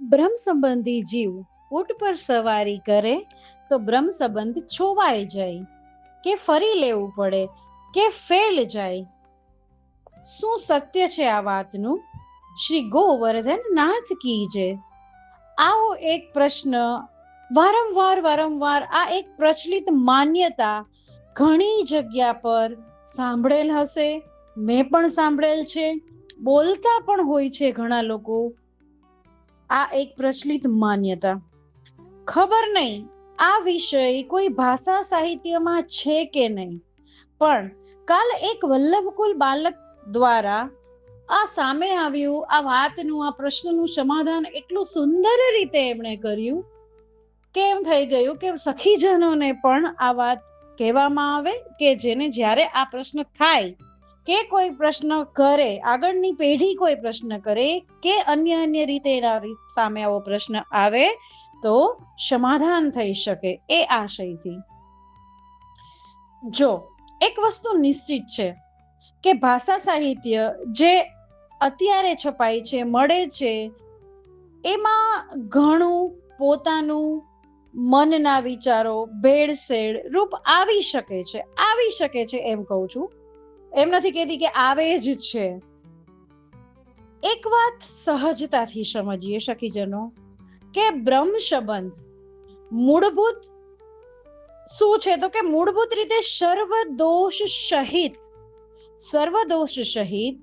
બ્રહ્મ સંબંધી જીવ ઊંટ પર સવારી કરે તો બ્રહ્મ સંબંધ છોવાઈ જાય, કે ફરી લેવું પડે, કે ફેલ જાય. શું સત્ય છે આ વાતનું? શ્રી ગોવર્ધન નાથ કી જય. આવો એક પ્રશ્ન વારંવાર આ એક પ્રચલિત માન્યતા ઘણી જગ્યા પર સાંભળેલ હશે, મેં પણ સાંભળેલ છે, બોલતા પણ હોય છે ઘણા લોકો. આ એક પ્રચલિત માન્યતા. ખબર નહીં આ વિષય કોઈ ભાષા સાહિત્યમાં છે કે નહીં, પણ કાલ એક વલ્લભકુલ બાલક દ્વારા આ સામે આવ્યું. આ વાતનું, આ પ્રશ્નનું સમાધાન એટલું સુંદર રીતે એમણે કર્યું કે એમ થઈ ગયું કે સખીજનોને પણ આ વાત કહેવામાં આવે, કે જેને જ્યારે આ પ્રશ્ન થાય કે કોઈ પ્રશ્ન કરે, આગળની પેઢી કોઈ પ્રશ્ન કરે કે અન્ય રીતે એના સામે આવો પ્રશ્ન આવે તો સમાધાન થઈ શકે, એ આશયથી. જો એક વસ્તુ નિશ્ચિત છે કે ભાષા સાહિત્ય જે અત્યારે છપાય છે, મળે છે, એમાં ઘણું પોતાનું મનના વિચારો ભેળસેળ રૂપ આવી શકે છે એમ કહું છું. એમ નથી કહેતી કે આવે જ છે. એક વાત સહજતાથી સમજીએ સખીજનો, કે બ્રહ્મ સંબંધ મૂળભૂત શું છે? તો કે મૂળભૂત રીતે સર્વદોષ સહિત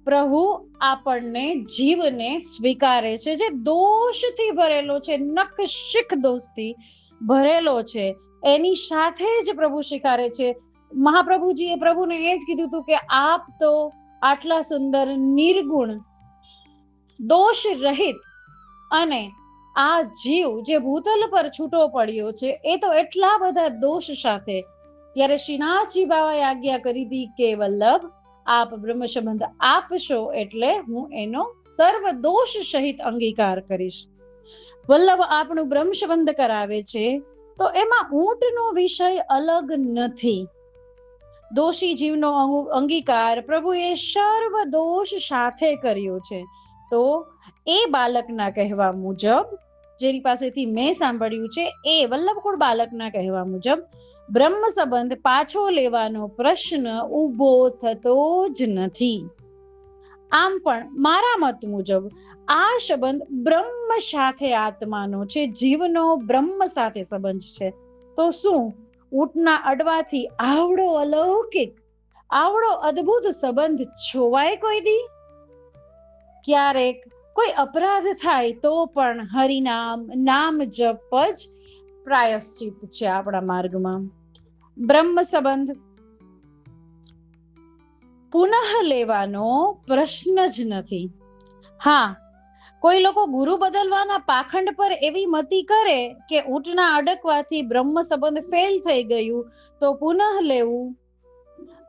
પ્રભુ આપણને, જીવને સ્વીકારે છે, જે દોષથી ભરેલો છે, નખશિખ દોષથી ભરેલો છે, એની સાથે જ પ્રભુ સ્વીકારે છે. મહાપ્રભુજીએ પ્રભુને એ જ કીધું હતું કે આપ તો આટલા સુંદર, નિર્ગુણ, દોષ રહિત, અને આ જીવ જે ભૂતલ પર છૂટો પડ્યો છે એ તો એટલા બધા દોષ સાથે. ત્યારે શ્રીનાથજી બાબાએ આજ્ઞા કરી હતી કે વલ્લભ આપ બ્રહ્મ સંબંધ આપશો એટલે હું એનો સર્વ દોષ સહિત અંગીકાર કરીશ. વલ્લભ આપણું બ્રહ્મ સંબંધ કરાવે છે તો એમાં ઊંટનો વિષય અલગ નથી. દોષી જીવનો અંગીકાર પ્રભુએ સર્વ દોષ સાથે કર્યો છે. તો એ બાલકના કહેવા મુજબ, જેની પાસેથી મેં સાંભળ્યું છે, એ વલ્લભકુળ બાલકના કહેવા મુજબ બ્રહ્મ સંબંધ પાછો લેવાનો પ્રશ્ન ઊભો થતો જ નથી. આમ પણ મારા મત મુજબ આ સંબંધ બ્રહ્મ સાથે આત્માનો છે, જીવનો બ્રહ્મ સાથે સંબંધ છે. તો શું ઊંટના અડવાથી આવડો અલૌકિક, આવડો અદ્ભુત સંબંધ છોવાય કોઈ દી? ક્યારેક કોઈ અપરાધ થાય તો પણ હરિનામ, નામ જપ જ પ્રાયશ્ચિત છે આપણા માર્ગમાં. બ્રહ્મ સંબંધ પુનઃ લેવાનો પ્રશ્ન જ નથી. હા, કોઈ લોકો ગુરુ બદલવાના પાખંડ પર એવી મતી કરે કે ઊંટના અડકવાથી બ્રહ્મ સંબંધ ફેલ થઈ ગયું તો પુનઃ લેવું.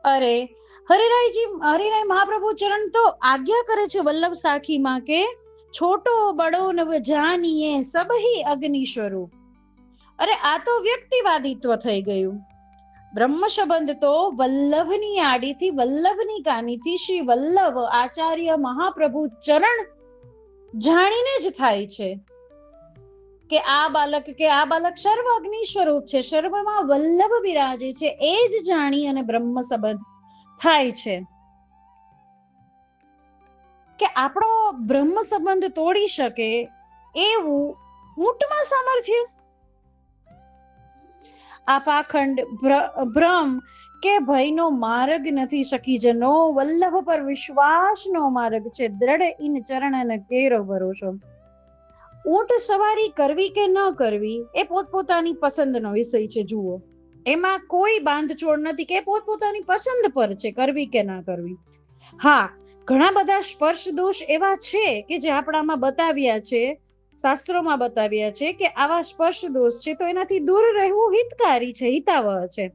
અરે હરિરાય મહાપ્રભુ ચરણ તો આજ્ઞા કરે છે વલ્લભ સાખીમાં કે છોટો બડો નવ જાનીએ સબહી અગ્નિ સ્વરૂપ. અરે આ તો વ્યક્તિવાદિત્વ થઈ ગયું. બ્રહ્મ સંબંધ તો વલ્લભની આડીથી, વલ્લભની કાનીથી શ્રી વલ્લભ આચાર્ય મહાપ્રભુ ચરણ જાણીને જ થાય છે કે આ બાલક સર્વ અગ્નિ સ્વરૂપ છે, સર્વમાં વલ્લભ બિરાજે છે, એ જ જાણી અને બ્રહ્મ સંબંધ થાય છે. કે આપણો બ્રહ્મ સંબંધ તોડી શકે એવું ઊંટમાં સામર્થ્ય? આ પાખંડ ભ્રમ કે ભયનો માર્ગ નથી સખીજનો, વલ્લભ પર વિશ્વાસનો માર્ગ છે. દ્રઢ ઇન ચરણ કેરો ભરોસો. ઊંટ સવારી કરવી કે ન કરવી એ પોતપોતાની પસંદનો વિષય છે. જુઓ, એમાં કોઈ બાંધછોડ નથી, કે પોતપોતાની પસંદ પર છે કરવી કે ના કરવી. હા, ઘણા બધા સ્પર્શ દોષ એવા છે કે જે આપણામાં બતાવ્યા છે, શાસ્ત્રોમાં બતાવ્યા છે કે આવા સ્પર્શ દોષ છે તો એનાથી દૂર રહેવું હિતકારી છે, હિતાવહ છે.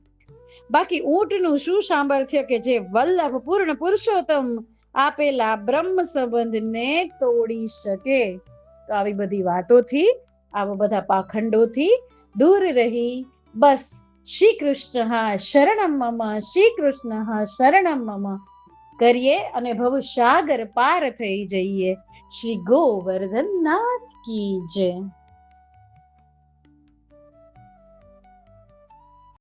બાકી ઊંટનું શું સામર્થ્ય કે જે વલ્લભ પૂર્ણ પુરુષોત્તમ આપેલા બ્રહ્મ સંબંધને તોડી શકે? તો આવી બધી વાતોથી, આવા બધા પાખંડોથી દૂર રહી બસ શ્રી કૃષ્ણ શરણમ મમ, શ્રી કૃષ્ણ શરણમ મમ, કરીએ અને ભવસાગર પાર થઈ જઈએ. શ્રી ગોવર્ધનનાથ કી જય.